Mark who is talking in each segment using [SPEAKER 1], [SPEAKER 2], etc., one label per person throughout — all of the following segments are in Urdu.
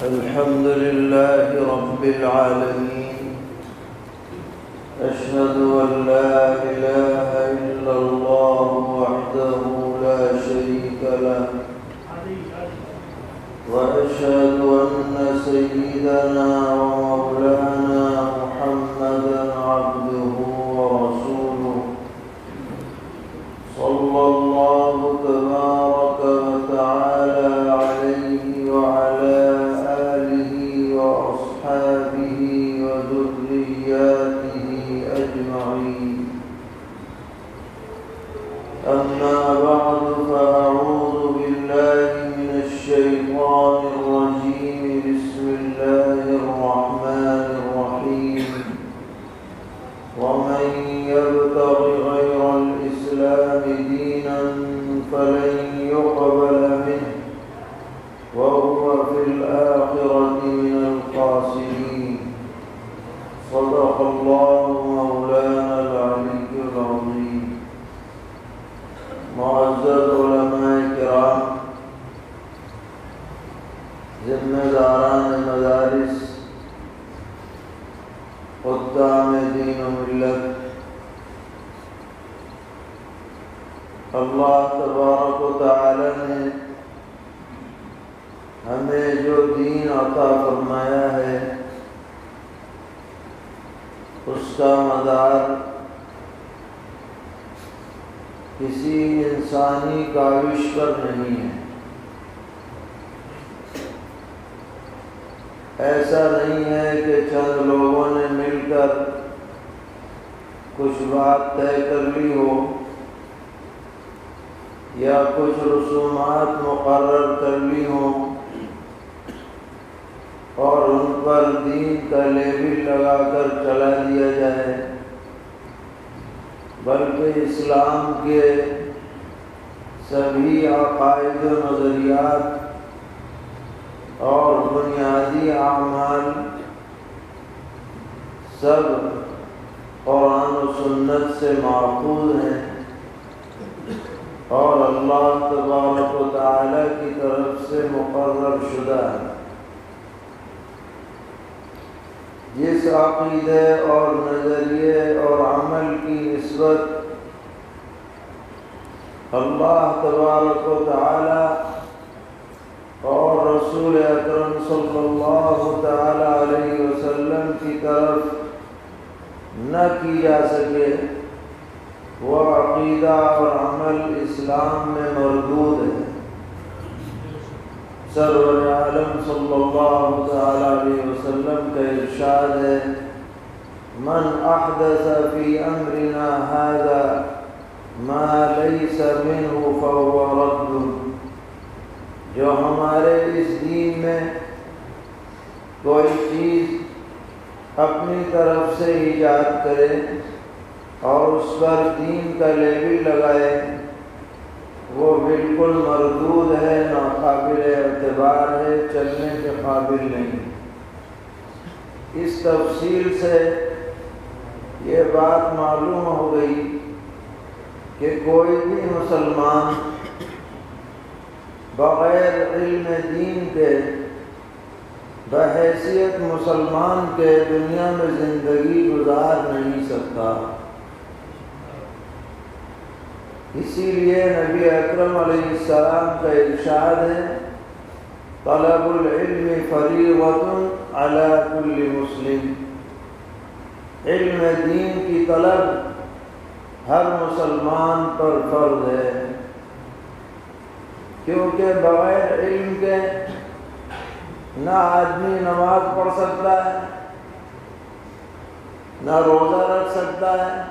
[SPEAKER 1] الحمد لله رب العالمين، أشهد أن لا إله إلا الله وحده لا شريك له، وأشهد أن سيدنا ومولانا محمدا عبده ورسوله، صلى الله تبارك وتعالى عليه وعلى آله وأصحابه وذرياته أجمعين. أما بعد، فأعوذ بالله من الشيطان الرجيم. بسم الله الرحمن الرحيم. ومن يبتغ غير الإسلام دينا فلن يقبل منه وهو في الآخرة من الخاسرين. صدق الله مولانا العلي العظيم. معزز علماء کرام، ذمہ داران مدارس، خدام دین و ملت، اللہ تبارک و تعالی نے ہمیں جو دین عطا فرمایا ہے اس کا مدار کسی انسانی کاوش پر نہیں ہے۔ ایسا نہیں ہے کہ چند لوگوں نے مل کر کچھ بات طے کر لی ہو یا کچھ رسومات مقرر کر لی ہوں اور ان پر دین کا لیبل لگا کر چلا دیا جائے، بلکہ اسلام کے سبھی عقائد و نظریات اور بنیادی اعمال سب قرآن و سنت سے ماخوذ ہیں اور اللہ تبارک و تعالی کی طرف سے مقرر شدہ ہے۔ جس عقیدے اور نظریے اور عمل کی نسبت اللہ تبارک و تعالی اور رسول اکرم صلی اللہ تعالی علیہ وسلم کی طرف نہ کی جا سکے، وہ عقیدہ اور عمل اسلام میں مردود ہے۔ سرور عالم صلی اللہ تعالی علیہ وسلم کا ارشاد ہے: من احدث فی امرنا هذا ما لیس منہ فهو رد۔ جو ہمارے اس دین میں کوئی چیز اپنی طرف سے ایجاد کرے اور اس پر دین کا لیبل لگائے، وہ بالکل مردود ہے، ناقابل اعتبار ہے، چلنے کے قابل نہیں۔ اس تفصیل سے یہ بات معلوم ہو گئی کہ کوئی بھی مسلمان بغیر علم دین کے بحیثیت مسلمان کے دنیا میں زندگی گزار نہیں سکتا۔ اسی لیے نبی اکرم علیہ السلام کا ارشاد ہے: طلب العلم فریضۃ علی کل مسلم۔ علم دین کی طلب ہر مسلمان پر فرض ہے، کیونکہ بغیر علم کے نہ آدمی نماز پڑھ سکتا ہے، نہ روزہ رکھ سکتا ہے،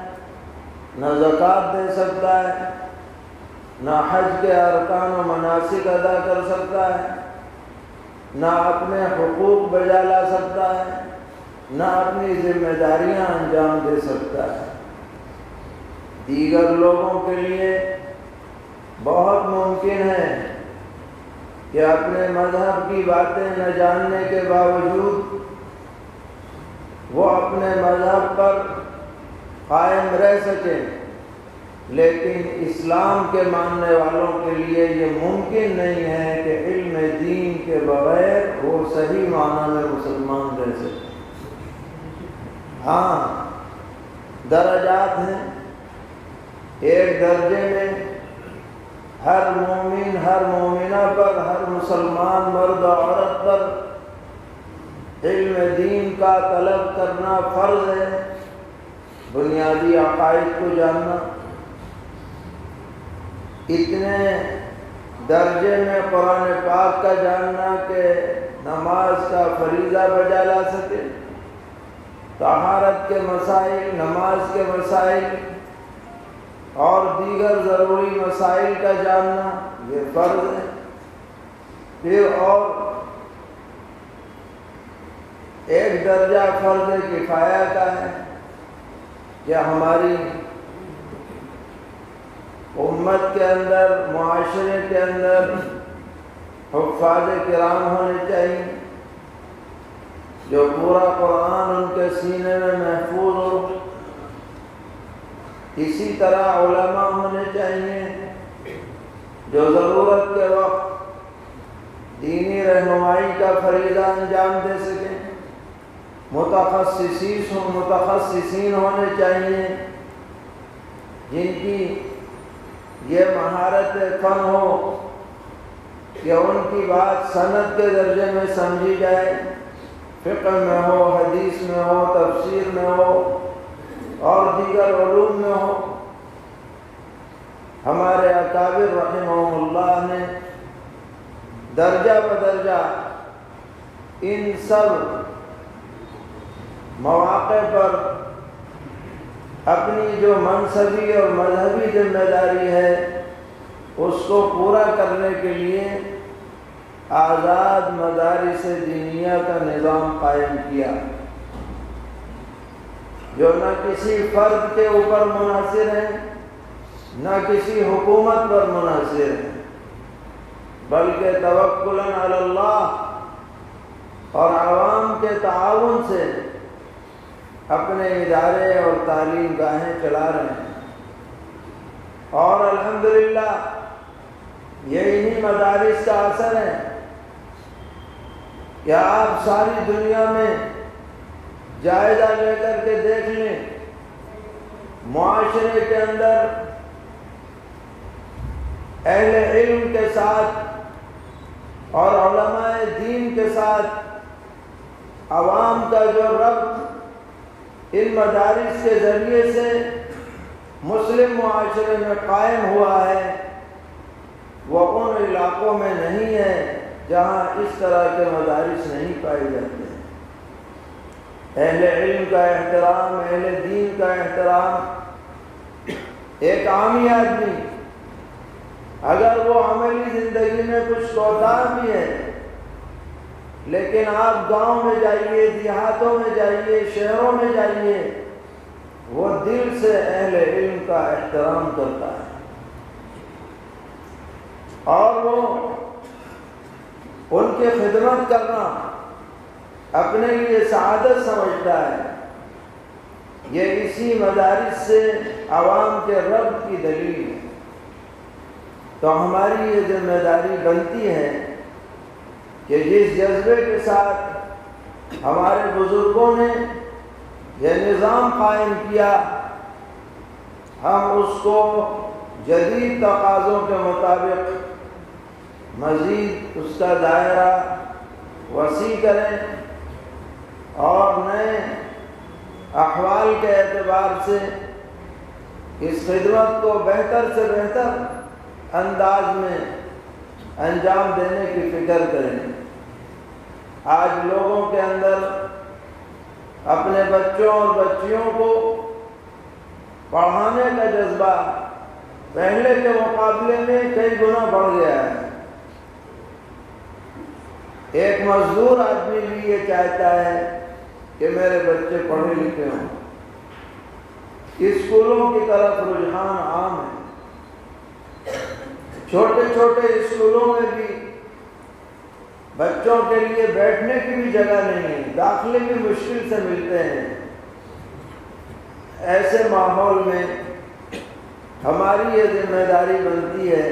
[SPEAKER 1] نہ زکوٰۃ دے سکتا ہے، نہ حج کے ارکان و مناسک ادا کر سکتا ہے، نہ اپنے حقوق بجا لا سکتا ہے، نہ اپنی ذمہ داریاں انجام دے سکتا ہے۔ دیگر لوگوں کے لیے بہت ممکن ہے کہ اپنے مذہب کی باتیں نہ جاننے کے باوجود وہ اپنے مذہب پر قائم رہ سکیں، لیکن اسلام کے ماننے والوں کے لیے یہ ممکن نہیں ہے کہ علم دین کے بغیر وہ صحیح معنی میں مسلمان رہ سکے۔ ہاں درجات ہیں، ایک درجے میں ہر مومن ہر مومنہ پر، ہر مسلمان مرد و عورت پر علم دین کا طلب کرنا فرض ہے، بنیادی عقائد کو جاننا۔ اتنے درجے میں قرآن پاک کا جاننا کہ نماز کا فریضہ بجا لا سکے، طہارت کے مسائل، نماز کے مسائل اور دیگر ضروری مسائل کا جاننا یہ فرض ہے۔ پھر اور ایک درجہ فرض کفایہ کا ہے کہ ہماری امت کے اندر، معاشرے کے اندر حفاظ کرام ہونے چاہیے جو پورا قرآن ان کے سینے میں محفوظ ہو۔ اسی طرح علماء ہونے چاہیے جو ضرورت کے وقت دینی رہنمائی کا فریضہ انجام دے سکیں۔ متخصصین ہونے چاہیے جن کی یہ مہارت فن ہو کہ ان کی بات سند کے درجے میں سمجھی جائے، فقہ میں ہو، حدیث میں ہو، تفسیر میں ہو اور دیگر علوم میں ہو۔ ہمارے اکابر رحمہم اللہ نے درجہ بدرجہ ان سب مواقع پر اپنی جو منصبی اور مذہبی ذمہ داری ہے اس کو پورا کرنے کے لیے آزاد مدارس دینیہ کا نظام قائم کیا، جو نہ کسی فرد کے اوپر منحصر ہے، نہ کسی حکومت پر منحصر ہے، بلکہ توکلاً علی اللہ اور عوام کے تعاون سے اپنے ادارے اور تعلیم گاہیں چلا رہے ہیں۔ اور الحمدللہ یہ انہی مدارس کا اثر ہے کہ آپ ساری دنیا میں جائزہ لے کر کے دیکھ لیں، معاشرے کے اندر اہل علم کے ساتھ اور علماء دین کے ساتھ عوام کا جو ربط ان مدارس کے ذریعے سے مسلم معاشرے میں قائم ہوا ہے وہ ان علاقوں میں نہیں ہے جہاں اس طرح کے مدارس نہیں پائے جاتے ہیں۔ اہل علم کا احترام، اہل دین کا احترام، ایک عامی آدمی اگر وہ عملی زندگی میں کچھ کوتاہ بھی ہے، لیکن آپ گاؤں میں جائیے، دیہاتوں میں جائیے، شہروں میں جائیے، وہ دل سے اہل علم کا احترام کرتا ہے اور وہ ان کی خدمت کرنا اپنے لیے سعادت سمجھتا ہے۔ یہ اسی مدارس سے عوام کے ربط کی دلیل ہے۔ تو ہماری یہ ذمہ داری بنتی ہے کہ جس جذبے کے ساتھ ہمارے بزرگوں نے یہ نظام قائم کیا، ہم اس کو جدید تقاضوں کے مطابق مزید اس کا دائرہ وسیع کریں اور نئے احوال کے اعتبار سے اس خدمت کو بہتر سے بہتر انداز میں انجام دینے کی فکر کریں۔ آج لوگوں کے اندر اپنے بچوں اور بچیوں کو پڑھانے کا جذبہ پہلے کے مقابلے میں کئی گنا بڑھ گیا ہے۔ ایک مزدور آدمی بھی یہ چاہتا ہے کہ میرے بچے پڑھے لکھے ہوں۔ اسکولوں کی طرف رجحان عام ہے۔ چھوٹے چھوٹے اسکولوں میں بھی بچوں کے لیے بیٹھنے کی بھی جگہ نہیں ہے، داخلے بھی مشکل سے ملتے ہیں۔ ایسے ماحول میں ہماری یہ ذمہ داری بنتی ہے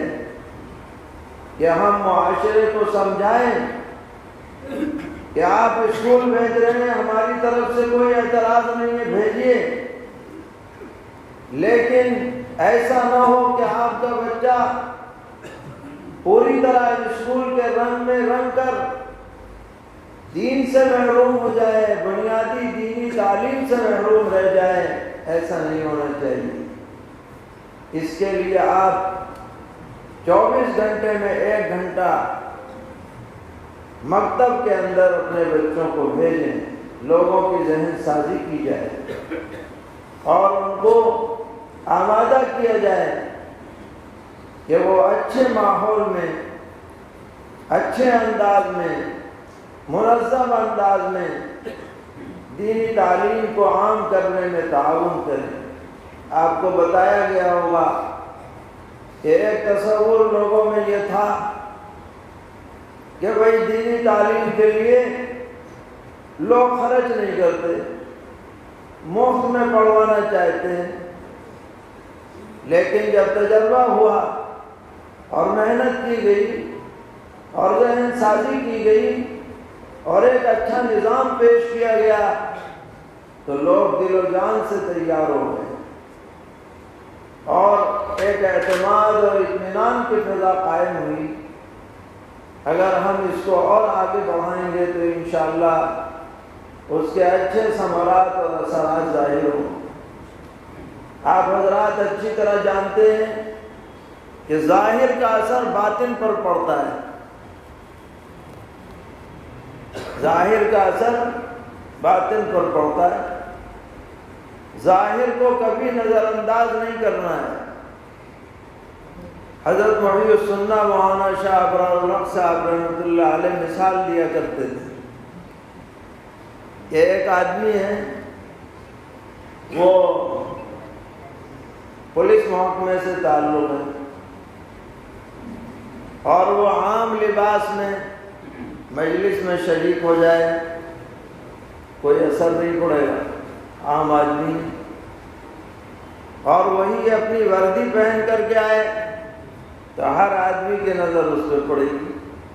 [SPEAKER 1] کہ ہم معاشرے کو سمجھائیں کہ آپ اسکول بھیج رہے ہیں، ہماری طرف سے کوئی اعتراض نہیں ہے، بھیجیے، لیکن ایسا نہ ہو کہ آپ کا بچہ پوری طرح اسکول کے رنگ میں رنگ کر دین سے محروم ہو جائے، بنیادی دینی تعلیم سے محروم رہ جائے۔ ایسا نہیں ہونا چاہیے۔ اس کے لیے آپ 24 گھنٹے میں 1 گھنٹہ مکتب کے اندر اپنے بچوں کو بھیجیں، لوگوں کی ذہن سازی کی جائے اور ان کو آمادہ کیا جائے کہ وہ اچھے ماحول میں، اچھے انداز میں، منظم انداز میں دینی تعلیم کو عام کرنے میں تعاون کریں۔ آپ کو بتایا گیا ہوگا کہ ایک تصور لوگوں میں یہ تھا کہ بھائی دینی تعلیم کے لیے لوگ خرچ نہیں کرتے، مفت میں پڑھوانا چاہتے ہیں، لیکن جب تجربہ ہوا اور محنت کی گئی اور ذہن سازی کی گئی اور ایک اچھا نظام پیش کیا گیا تو لوگ دل و جان سے تیار ہو گئے اور ایک اعتماد اور اطمینان کی فضا قائم ہوئی۔ اگر ہم اس کو اور آگے بڑھائیں گے تو انشاءاللہ اس کے اچھے ثمرات اور اثرات ظاہر ہوں۔ آپ حضرات اچھی طرح جانتے ہیں کہ ظاہر کا اثر باطن پر پڑتا ہے، ظاہر کا اثر باطن پر پڑتا ہے۔ ظاہر کو کبھی نظر انداز نہیں کرنا ہے۔ حضرت محی السنہ مولانا شاہ ابرار الحق صاحب رحمۃ اللہ علیہ مثال دیا کرتے تھے کہ ایک آدمی ہے، وہ پولیس محکمے سے تعلق ہے اور وہ عام لباس میں مجلس میں شریک ہو جائے، کوئی اثر نہیں پڑے گا، عام آدمی، اور وہی اپنی وردی پہن کر کے آئے تو ہر آدمی کی نظر اس پہ پڑے گی،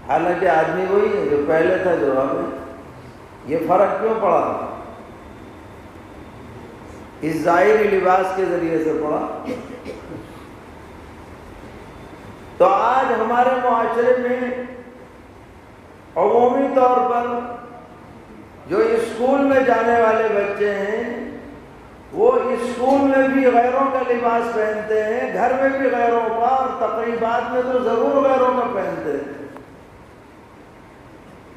[SPEAKER 1] حالانکہ آدمی وہی ہے جو پہلے تھا جو اب ہے۔ یہ فرق کیوں پڑا؟ اس ظاہری لباس کے ذریعے سے پڑا۔ تو آج ہمارے معاشرے میں عمومی طور پر جو اسکول میں جانے والے بچے ہیں وہ اسکول میں بھی غیروں کا لباس پہنتے ہیں، گھر میں بھی غیروں کا، اور تقریبات میں تو ضرور غیروں کا پہنتے ہیں۔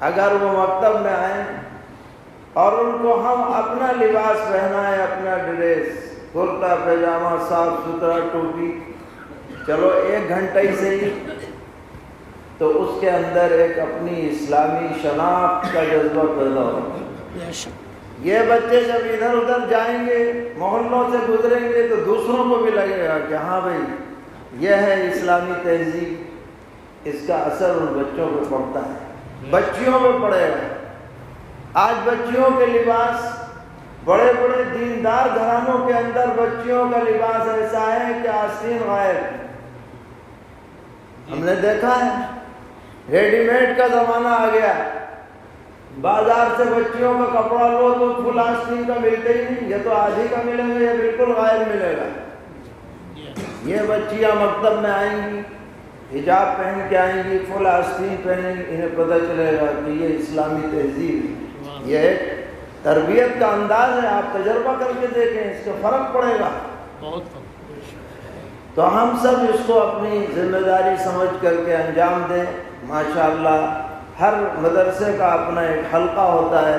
[SPEAKER 1] اگر وہ مکتب میں آئیں اور ان کو ہم اپنا لباس پہنائیں، اپنا ڈریس، کرتا پیجامہ، صاف ستھرا، ٹوپی، چلو 1 گھنٹہ ہی صحیح، تو اس کے اندر ایک اپنی اسلامی شناخت کا جذبہ پیدا ہوگا۔ یہ بچے جب ادھر ادھر جائیں گے، محلوں سے گزریں گے، تو دوسروں کو بھی لگے گا کہ ہاں بھائی یہ ہے اسلامی تہذیب۔ اس کا اثر ان بچوں پہ پڑتا ہے، بچیوں پہ پڑے گا۔ آج بچیوں کے لباس، بڑے بڑے دیندار گھرانوں کے اندر بچیوں کا لباس ایسا ہے کہ آستین غائب۔ ہم نے دیکھا ہے ریڈی میڈ کا زمانہ آ گیا، بازار سے بچیوں کا کپڑا لو تو فل آستین کا ملتے ہی نہیں، یہ تو آدھی کا ملے گا، یہ بالکل غائب ملے گا۔ یہ بچیاں مکتب میں آئیں گی، حجاب پہن کے آئیں گی، فل آستین پہنیں گی، انہیں پتہ چلے گا کہ یہ اسلامی تہذیب ہے، یہ ایک تربیت کا انداز ہے۔ آپ تجربہ کر کے دیکھیں، اس کا فرق پڑے گا۔ تو ہم سب اس کو اپنی ذمہ داری سمجھ کر کے انجام دیں۔ ماشاءاللہ ہر مدرسے کا اپنا ایک حلقہ ہوتا ہے،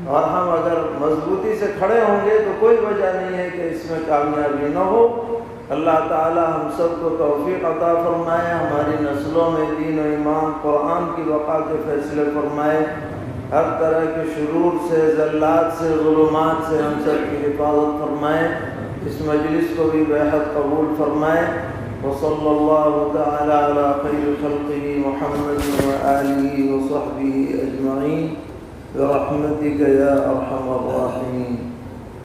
[SPEAKER 1] اور ہم اگر مضبوطی سے کھڑے ہوں گے تو کوئی وجہ نہیں ہے کہ اس میں کامیابی نہ ہو۔ اللہ تعالی ہم سب کو توفیق عطا فرمائے، ہماری نسلوں میں دین و ایمان قرآن کی بقا کے فیصلے فرمائے، ہر طرح کے شرور سے، زلات سے، ظلمات سے ہم سب کی حفاظت فرمائے۔ اس مجلس کو بھی بےحد قبول فرمائے۔ وصلی اللہ تعالی علی خیر خلقہ محمد وآلہ وصحبہ اجمعین برحمتک یا ارحم الراحمین۔